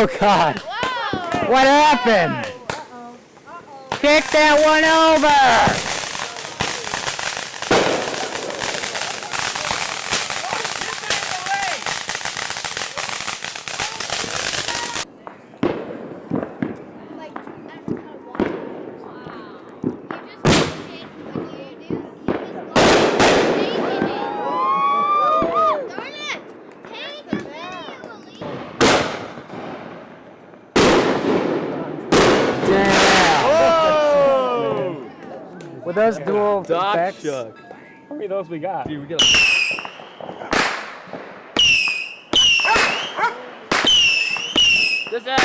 Oh, God. Whoa. What happened? Kick that one over. With those dual effects, how many of those we got? Dude, we got this out!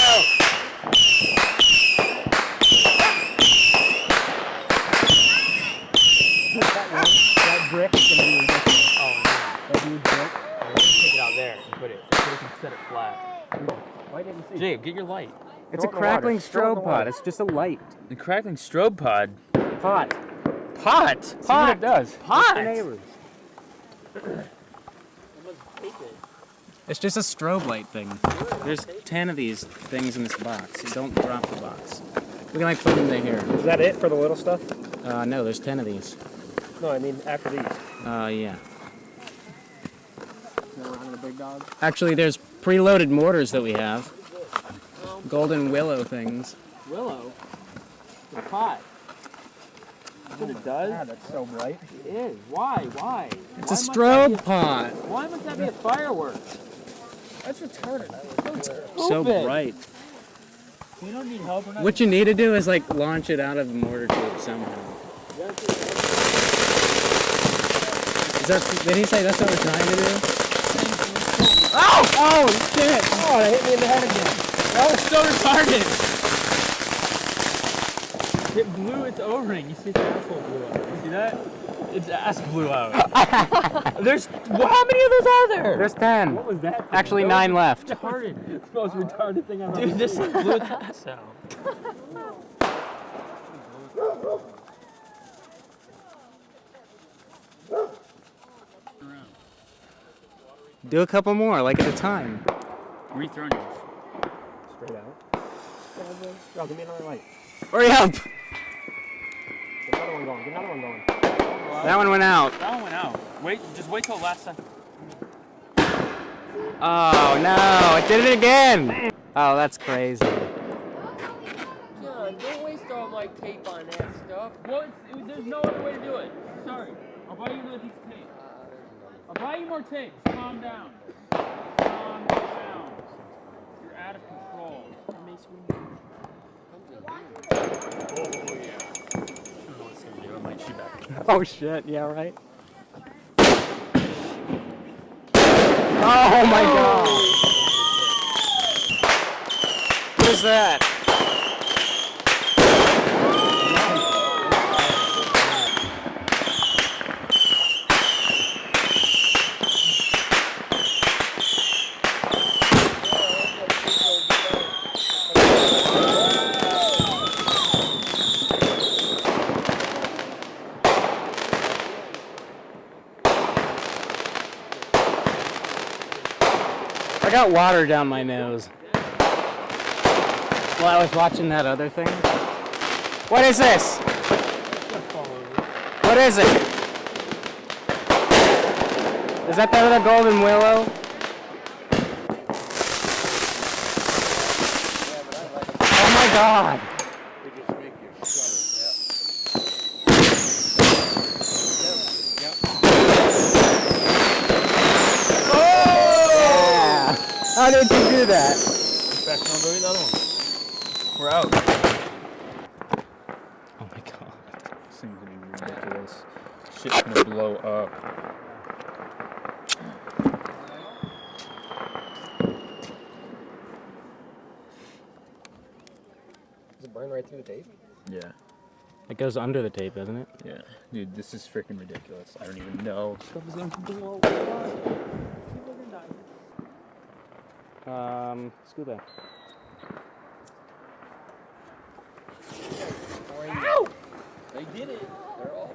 that brick is going to be ridiculous. Oh, no. That huge brick. Take it out there and put it so we can set it flat. Why didn't you see? Jabe, get your light. It's a crackling strobe pod. It's just a light. The crackling strobe pod. Pot. Pot? See what it does. Pot? The neighbors. It's just a strobe light thing. There's 10 of these things in this box. So don't drop the box. We can like put them in here. Is that it for the little stuff? No, there's 10 of these. No, I mean after these. Yeah. Never hunted a big dog? Actually, there's preloaded mortars that we have. Golden willow things. Willow? The pot. That's what it does? God, that's so bright. It is. Why? Why? It's a strobe pot. Why must that be a firework? That's retarded. So bright. You don't need help or nothing. What you need to do is like launch it out of the mortar tube somehow. Is that, did he say that's what we're trying to do? Oh! Oh shit! Oh, it hit me in the head again. That was so retarded! It blew its O-ring. You see its asshole blew out. You see that? Its ass blew out. There's, how many of those are there? There's 10. What was that? Actually, 9 left. Retarded. It's the most retarded thing I've ever Dude, this thing blew its ass out. Do a couple more, like at a time. Rethrown yours. Straight out. Oh, give me another light. Hurry up! Get another one going. Get another one going. That one went out. That one went out. Wait, just wait till the last second. Oh no, it did it again! Oh, that's crazy. John, don't waste all my tape on that stuff. Well, there's no other way to do it. Sorry. I'll buy you another piece of tape. I'll buy you more tape. Just calm down. Calm down. You're out of control. Oh, yeah. I don't know what it's going to do. I might shoot back. Oh shit, yeah, right? Oh my god! What is that? I got water down my nose. While I was watching that other thing. What is this? What is it? Is that the other golden willow? Oh my god! How did you do that? Back, I'll go get the other one. We're out. Oh my god. This thing's gonna be ridiculous. Shit's gonna blow up. Does it burn right through the tape? Yeah. It goes under the tape, doesn't it? Yeah. Dude, this is freaking ridiculous. I don't even know. Stuff is gonna blow Scuba. Ow! They did it. They're all.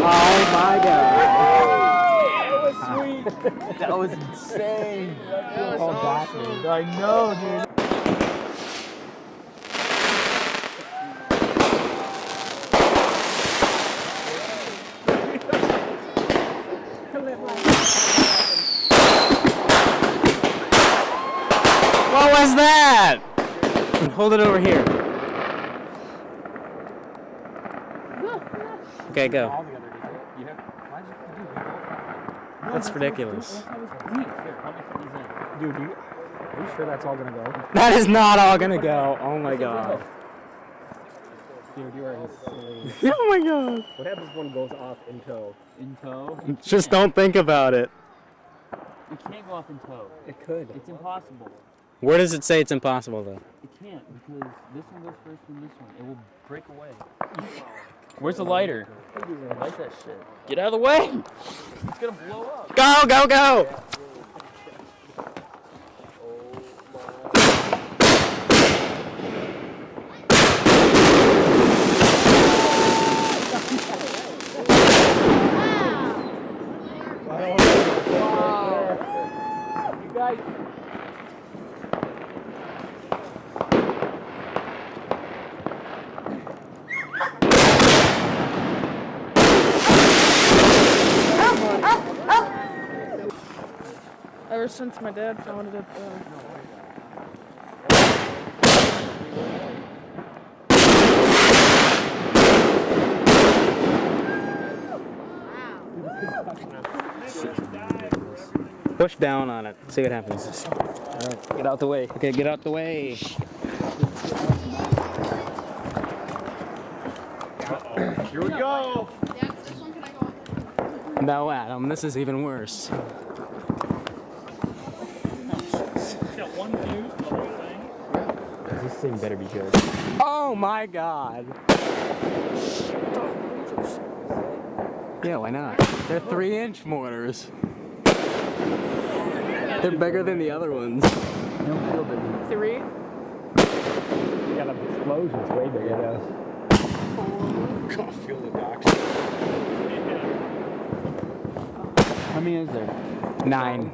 Oh my god. It was That was insane. That was Oh, awesome. backwards. I know, dude. What was that? Hold it over here. Okay, go. All together, did you? Why'd you do That's ridiculous. Dude, are you sure that's all gonna go? That is not all gonna go. Oh my god. Dude, you are insane. Oh my god. What happens if one goes off in tow? In tow? Just don't think about it. You can't go off in tow. It could. It's impossible. Where does it say it's impossible though? It can't because this one goes first and this one. It will break away. Where's the lighter? Light that shit. Get out of the way! It's gonna blow up. Go, go, go! You guys. Ever since my dad found it, Push down on it. See what happens. Alright, get out the way. Okay, get out the way. Here we go! No, Adam, this is even worse. Got one fuse, the whole thing. This thing better be good. Oh my god. Yeah, why not? They're 3-inch mortars. They're bigger than the other ones. three. Yeah, the explosion's way bigger. Gonna feel the docks. How many is there? 9.